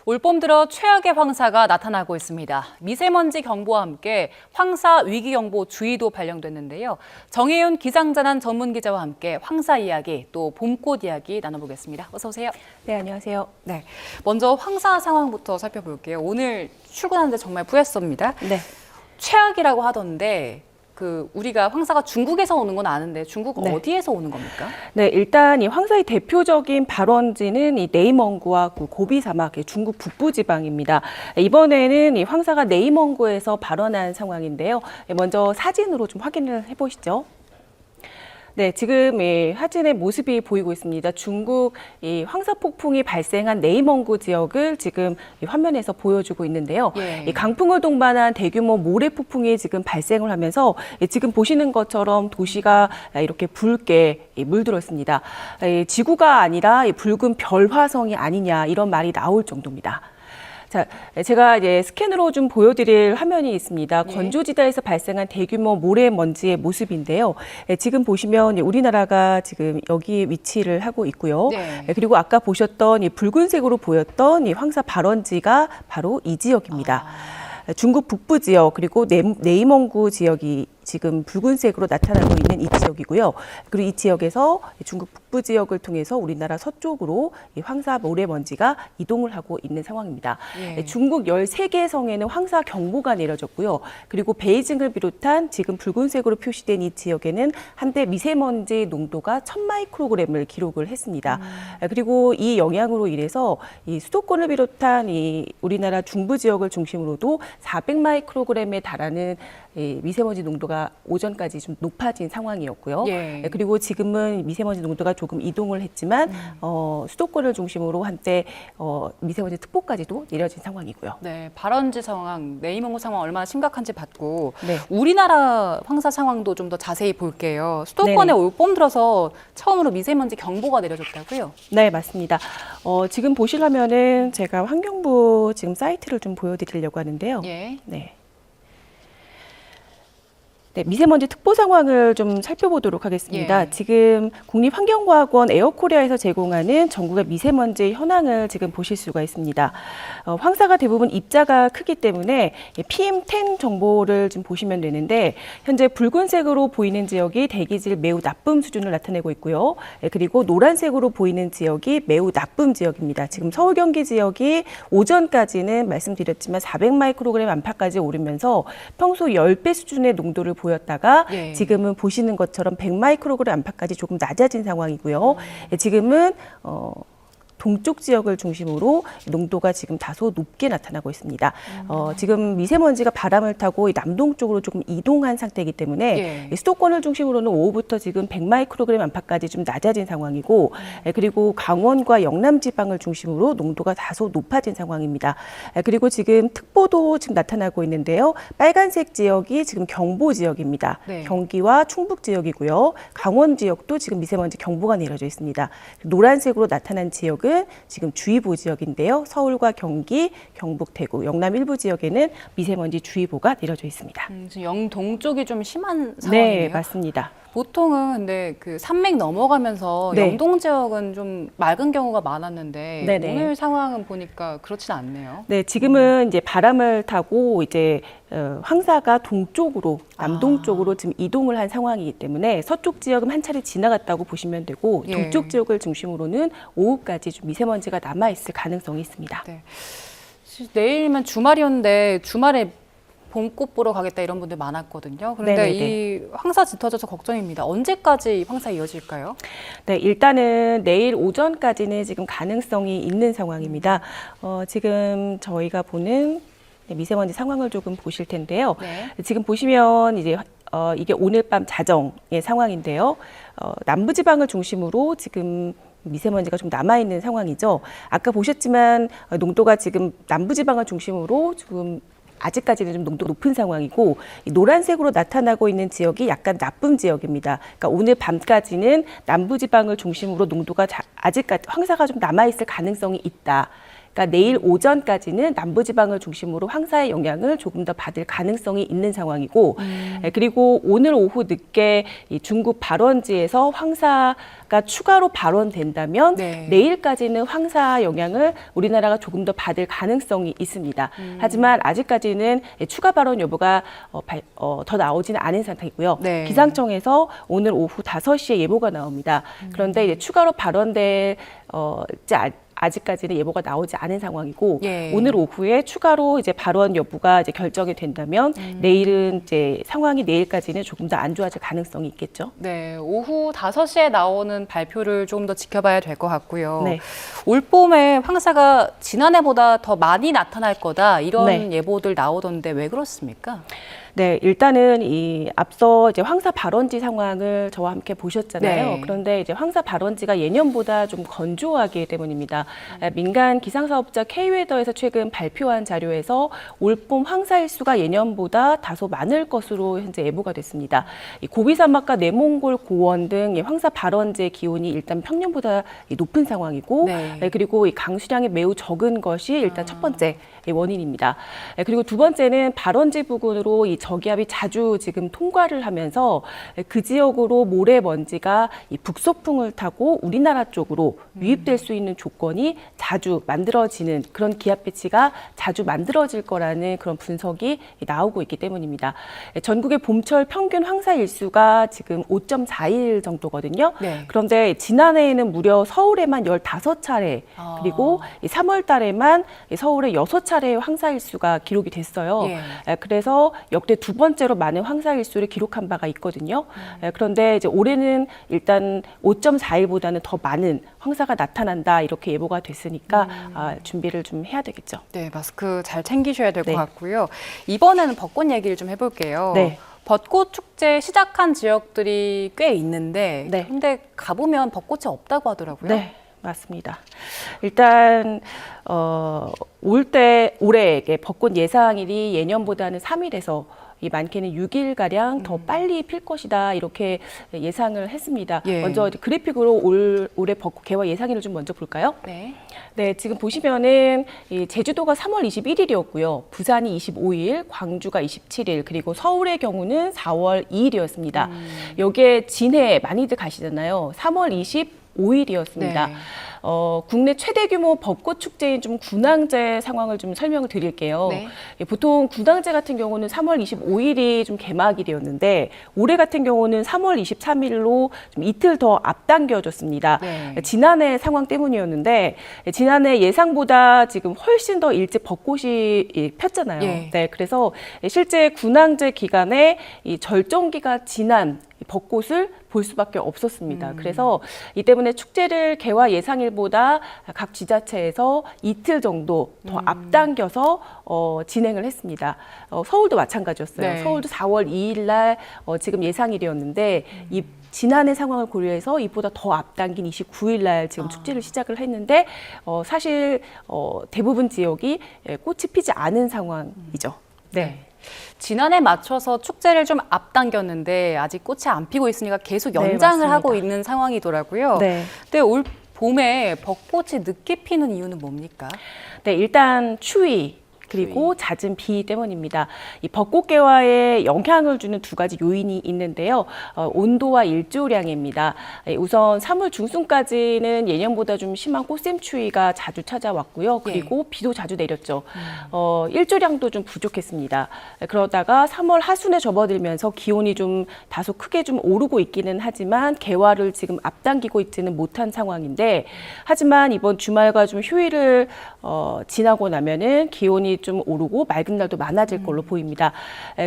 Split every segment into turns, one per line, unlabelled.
올봄 들어 최악의 황사가 나타나고 있습니다. 미세먼지 경보와 함께 황사 위기경보 주의도 발령됐는데요. 정혜윤 기상자난 전문 기자와 함께 황사 이야기 또 봄꽃 이야기 나눠보겠습니다. 어서 오세요.
네, 안녕하세요.
네, 먼저 황사 상황부터 살펴볼게요. 오늘 출근하는데 정말 뿌였습니다.
네.
최악이라고 하던데 우리가 황사가 중국에서 오는 건 아는데 중국
네.
어디에서 오는 겁니까?
네, 일단 이 황사의 대표적인 발원지는 이 네이멍구와 고비 사막, 중국 북부 지방입니다. 이번에는 이 황사가 네이멍구에서 발원한 상황인데요. 먼저 사진으로 좀 확인을 해보시죠. 네, 지금 이 사진의 모습이 보이고 있습니다. 중국 이 황사 폭풍이 발생한 네이멍구 지역을 지금 이 화면에서 보여주고 있는데요.
예.
이 강풍을 동반한 대규모 모래 폭풍이 지금 발생을 하면서 지금 보시는 것처럼 도시가 이렇게 붉게 물들었습니다. 지구가 아니라 붉은 별화성이 아니냐 이런 말이 나올 정도입니다. 자, 제가 이제 스캔으로 좀 보여드릴 화면이 있습니다.
네.
건조지대에서 발생한 대규모 모래먼지의 모습인데요. 지금 보시면 우리나라가 지금 여기 위치를 하고 있고요.
네.
그리고 아까 보셨던 이 붉은색으로 보였던 이 황사 발원지가 바로 이 지역입니다. 중국 북부 지역 그리고 네이멍구 지역이 지금 붉은색으로 나타나고 있는 이 지역이고요. 그리고 이 지역에서 중국 북부 지역을 통해서 우리나라 서쪽으로 이 황사 모래먼지가 이동을 하고 있는 상황입니다.
예.
중국 13개 성에는 황사 경보가 내려졌고요. 그리고 베이징을 비롯한 지금 붉은색으로 표시된 이 지역에는 한때 미세먼지 농도가 1000마이크로그램을 기록을 했습니다. 그리고 이 영향으로 인해서 이 수도권을 비롯한 이 우리나라 중부 지역을 중심으로도 400마이크로그램에 달하는 이 미세먼지 농도가 오전까지 좀 높아진 상황이었고요.
예.
그리고 지금은 미세먼지 농도가 조금 이동을 했지만 수도권을 중심으로 한때 미세먼지 특보까지도 내려진 상황이고요.
네, 발원지 상황, 네이멍구 상황 얼마나 심각한지 봤고
네.
우리나라 황사 상황도 좀 더 자세히 볼게요. 수도권에
네네.
올봄 들어서 처음으로 미세먼지 경보가 내려졌다고요?
네, 맞습니다. 지금 보시려면은 제가 환경부 지금 사이트를 좀 보여드리려고 하는데요.
예.
네. 네, 미세먼지 특보 상황을 좀 살펴보도록 하겠습니다.
예.
지금 국립환경과학원 에어코리아에서 제공하는 전국의 미세먼지 현황을 지금 보실 수가 있습니다. 황사가 대부분 입자가 크기 때문에 PM10 정보를 좀 보시면 되는데 현재 붉은색으로 보이는 지역이 대기질 매우 나쁨 수준을 나타내고 있고요. 그리고 노란색으로 보이는 지역이 매우 나쁨 지역입니다. 지금 서울 경기 지역이 오전까지는 말씀드렸지만 400마이크로그램 안팎까지 오르면서 평소 10배 수준의 농도를 보였다가
예.
지금은 보시는 것처럼 100마이크로그램 안팎까지 조금 낮아진 상황이고요. 지금은 동쪽 지역을 중심으로 농도가 지금 다소 높게 나타나고 있습니다. 지금 미세먼지가 바람을 타고 이 남동쪽으로 조금 이동한 상태이기 때문에
예.
수도권을 중심으로는 오후부터 지금 100마이크로그램 안팎까지 좀 낮아진 상황이고 그리고 강원과 영남 지방을 중심으로 농도가 다소 높아진 상황입니다. 그리고 지금 특보도 지금 나타나고 있는데요. 빨간색 지역이 지금 경보 지역입니다.
네.
경기와 충북 지역이고요. 강원 지역도 지금 미세먼지 경보가 내려져 있습니다. 노란색으로 나타난 지역은 지금 주의보 지역인데요. 서울과 경기, 경북, 대구, 영남 일부 지역에는 미세먼지 주의보가 내려져 있습니다.
지금 영동쪽이 좀 심한 상황이네요.
네, 맞습니다.
보통은 근데 산맥 넘어가면서
네.
영동 지역은 좀 맑은 경우가 많았는데
네네.
오늘 상황은 보니까 그렇진 않네요.
네, 지금은 이제 바람을 타고 이제 황사가 동쪽으로 남동쪽으로 지금 이동을 한 상황이기 때문에 서쪽 지역은 한 차례 지나갔다고 보시면 되고
예.
동쪽 지역을 중심으로는 오후까지 좀 미세먼지가 남아 있을 가능성이 있습니다.
네. 내일이면 주말이었는데 주말에 봄꽃 보러 가겠다 이런 분들 많았거든요. 그런데
네네네.
이 황사 짙어져서 걱정입니다. 언제까지 이 황사 이어질까요?
네, 일단은 내일 오전까지는 지금 가능성이 있는 상황입니다. 지금 저희가 보는 미세먼지 상황을 조금 보실 텐데요.
네.
지금 보시면 이제 이게 오늘 밤 자정의 상황인데요. 남부지방을 중심으로 지금 미세먼지가 좀 남아있는 상황이죠. 아까 보셨지만 농도가 지금 남부지방을 중심으로 지금 아직까지는 좀 농도 높은 상황이고 이 노란색으로 나타나고 있는 지역이 약간 나쁨 지역입니다. 그러니까 오늘 밤까지는 남부지방을 중심으로 농도가 아직까지 황사가 좀 남아있을 가능성이 있다. 그러니까 내일 오전까지는 남부지방을 중심으로 황사의 영향을 조금 더 받을 가능성이 있는 상황이고 그리고 오늘 오후 늦게 이 중국 발원지에서 황사가 추가로 발원된다면
네.
내일까지는 황사 영향을 우리나라가 조금 더 받을 가능성이 있습니다. 하지만 아직까지는 추가 발원 여부가 더 나오지는 않은 상태이고요.
네.
기상청에서 오늘 오후 5시에 예보가 나옵니다. 그런데 이제 추가로 발원될 아직까지는 예보가 나오지 않은 상황이고
예.
오늘 오후에 추가로 이제 발원 여부가 이제 결정이 된다면 내일은 이제 상황이 내일까지는 조금 더 안 좋아질 가능성이 있겠죠.
네, 오후 5시에 나오는 발표를 조금 더 지켜봐야 될 것 같고요.
네.
올 봄에 황사가 지난해보다 더 많이 나타날 거다 이런
네.
예보들 나오던데 왜 그렇습니까?
네, 일단은 이 앞서 이제 황사 발원지 상황을 저와 함께 보셨잖아요.
네.
그런데 이제 황사 발원지가 예년보다 좀 건조하기 때문입니다. 민간 기상사업자 K웨더에서 최근 발표한 자료에서 올봄 황사 일수가 예년보다 다소 많을 것으로 현재 예보가 됐습니다. 이 고비사막과 내몽골 고원 등 이 황사 발원지의 기온이 일단 평년보다 높은 상황이고,
네.
그리고 이 강수량이 매우 적은 것이 일단 첫 번째 원인입니다. 그리고 두 번째는 발원지 부근으로 이 저기압이 자주 지금 통과를 하면서 그 지역으로 모래먼지가 이 북서풍을 타고 우리나라 쪽으로 유입될 수 있는 조건이 자주 만들어지는 그런 기압 배치가 자주 만들어질 거라는 그런 분석이 나오고 있기 때문입니다. 전국의 봄철 평균 황사 일수가 지금 5.4일 정도거든요.
네.
그런데 지난해에는 무려 서울에만 15차례 그리고 3월 달에만 서울에 6차례의 황사 일수가 기록이 됐어요.
예.
그래서 역대 두 번째로 많은 황사 일수를 기록한 바가 있거든요. 그런데 이제 올해는 일단 5.4일보다는 더 많은 황사가 나타난다 이렇게 예보가 됐으니까 준비를 좀 해야 되겠죠.
네, 마스크 잘 챙기셔야 될 것
네.
같고요. 이번에는 벚꽃 얘기를 좀 해볼게요.
네.
벚꽃 축제 시작한 지역들이 꽤 있는데
네.
근데 가보면 벚꽃이 없다고 하더라고요.
네, 맞습니다. 일단 올해 벚꽃 예상일이 예년보다는 3일에서 이 많게는 6일가량 더 빨리 필 것이다 이렇게 예상을 했습니다.
예.
먼저 그래픽으로 올해 벚꽃 개화 예상일을 좀 먼저 볼까요?
네.
네, 지금 보시면은 이 제주도가 3월 21일이었고요. 부산이 25일, 광주가 27일, 그리고 서울의 경우는 4월 2일이었습니다. 여기에 진해 많이들 가시잖아요. 3월 25일이었습니다.
네.
국내 최대 규모 벚꽃 축제인 좀 군항제 상황을 좀 설명을 드릴게요.
네.
보통 군항제 같은 경우는 3월 25일이 좀 개막일이었는데 올해 같은 경우는 3월 23일로 좀 이틀 더 앞당겨졌습니다.
네.
지난해 상황 때문이었는데 지난해 예상보다 지금 훨씬 더 일찍 벚꽃이 폈잖아요.
예.
네, 그래서 실제 군항제 기간에 이 절정기가 지난 벚꽃을 볼 수밖에 없었습니다. 그래서 이 때문에 축제를 개화 예상일보다 각 지자체에서 이틀 정도 더 앞당겨서 진행을 했습니다. 서울도 마찬가지였어요.
네.
서울도 4월 2일 날 지금 예상일이었는데 이 지난해 상황을 고려해서 이보다 더 앞당긴 29일 날 지금 축제를 시작을 했는데 사실 대부분 지역이 꽃이 피지 않은 상황이죠. 네.
지난해 맞춰서 축제를 좀 앞당겼는데 아직 꽃이 안 피고 있으니까 계속
네,
연장을
맞습니다.
하고 있는 상황이더라고요.
네.
근데 올 봄에 벚꽃이 늦게 피는 이유는 뭡니까?
네, 일단 추위 그리고 잦은 비 때문입니다. 이 벚꽃 개화에 영향을 주는 두 가지 요인이 있는데요. 온도와 일조량입니다. 우선 3월 중순까지는 예년보다 좀 심한 꽃샘 추위가 자주 찾아왔고요. 그리고 비도 자주 내렸죠. 일조량도 좀 부족했습니다. 그러다가 3월 하순에 접어들면서 기온이 좀 다소 크게 좀 오르고 있기는 하지만 개화를 지금 앞당기고 있지는 못한 상황인데 하지만 이번 주말과 좀 휴일을 지나고 나면은 기온이 좀 오르고 맑은 날도 많아질 걸로 보입니다.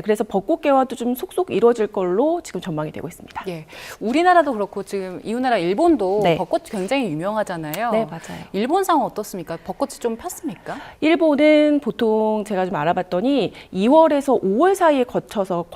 그래서 벚꽃 개화도 좀 속속 이루어질 걸로 지금 전망이 되고 있습니다.
예, 우리나라도 그렇고 지금 이웃나라 일본도
네.
벚꽃이 굉장히 유명하잖아요.
네, 맞아요.
일본 상황 어떻습니까? 벚꽃이 좀 폈습니까?
일본은 보통 제가 좀 알아봤더니 2월에서 5월 사이에 걸쳐서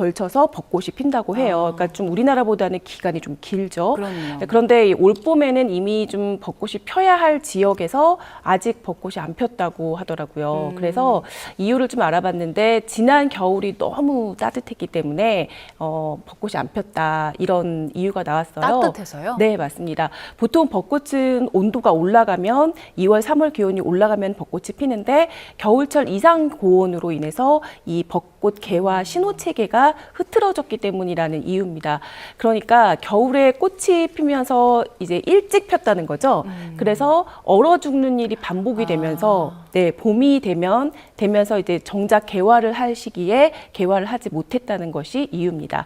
벚꽃이 핀다고 해요. 그러니까 좀 우리나라보다는 기간이 좀 길죠.
그럼요.
그런데 올 봄에는 이미 좀 벚꽃이 펴야 할 지역에서 아직 벚꽃이 안 폈다고 하더라고요. 그래서 이유를 좀 알아봤는데 지난 겨울이 너무 따뜻했기 때문에 벚꽃이 안 폈다 이런 이유가 나왔어요.
따뜻해서요?
네, 맞습니다. 보통 벚꽃은 온도가 올라가면 2월, 3월 기온이 올라가면 벚꽃이 피는데 겨울철 이상 고온으로 인해서 이 벚꽃 개화 신호 체계가 흐트러졌기 때문이라는 이유입니다. 그러니까 겨울에 꽃이 피면서 이제 일찍 폈다는 거죠. 그래서 얼어 죽는 일이 반복이 되면서 네, 봄이 되면서 이제 정작 개화를 할 시기에 개화를 하지 못했다는 것이 이유입니다.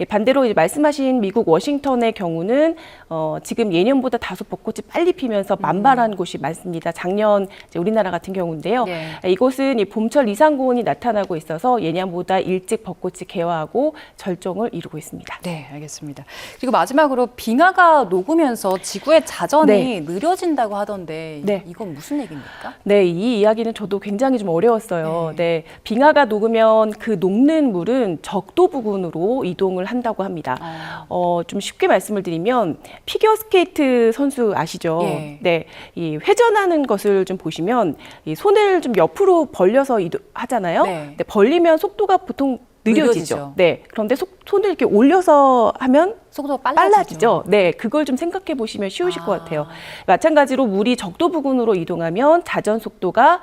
반대로 이제 말씀하신 미국 워싱턴의 경우는 지금 예년보다 다소 벚꽃이 빨리 피면서 만발한 곳이 많습니다. 작년 이제 우리나라 같은 경우인데요.
네.
이곳은 이 봄철 이상 고온이 나타나고 있어서 예년보다 일찍 벚꽃이 개화하고 절정을 이루고 있습니다.
네, 알겠습니다. 그리고 마지막으로 빙하가 녹으면서 지구의 자전이
네.
느려진다고 하던데
네.
이건 무슨 얘기입니까?
네, 이 이야기는 저도 굉장히 좀 어려웠어요. 네, 빙하가 녹으면 그 녹는 물은 적도 부근으로 이동을 한다고 합니다. 좀 쉽게 말씀을 드리면 피겨 스케이트 선수 아시죠?
예.
네, 이 회전하는 것을 좀 보시면 이 손을 좀 옆으로 벌려서 하잖아요.
네.
근데 벌리면 속도가 보통 느려지죠.
느려지죠.
네, 그런데 손을 이렇게 올려서 하면
속도가
빨라지죠. 네, 그걸 좀 생각해 보시면 쉬우실 것 같아요. 마찬가지로 물이 적도 부근으로 이동하면 자전 속도가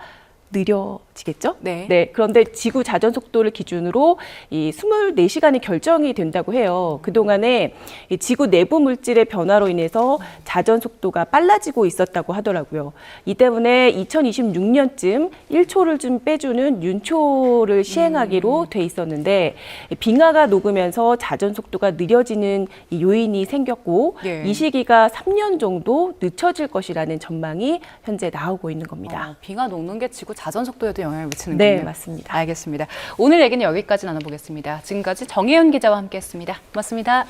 느려지겠죠?
네.
그런데 지구 자전 속도를 기준으로 이 24시간이 결정이 된다고 해요. 그동안에 이 지구 내부 물질의 변화로 인해서 자전 속도가 빨라지고 있었다고 하더라고요. 이 때문에 2026년쯤 1초를 좀 빼주는 윤초를 시행하기로 돼 있었는데 빙하가 녹으면서 자전 속도가 느려지는 이 요인이 생겼고
예.
이 시기가 3년 정도 늦춰질 것이라는 전망이 현재 나오고 있는 겁니다.
빙하 녹는 게 지구 자전 속도에도 영향을 미치는군요.
네, 맞습니다.
알겠습니다. 오늘 얘기는 여기까지 나눠보겠습니다. 지금까지 정혜윤 기자와 함께했습니다. 고맙습니다.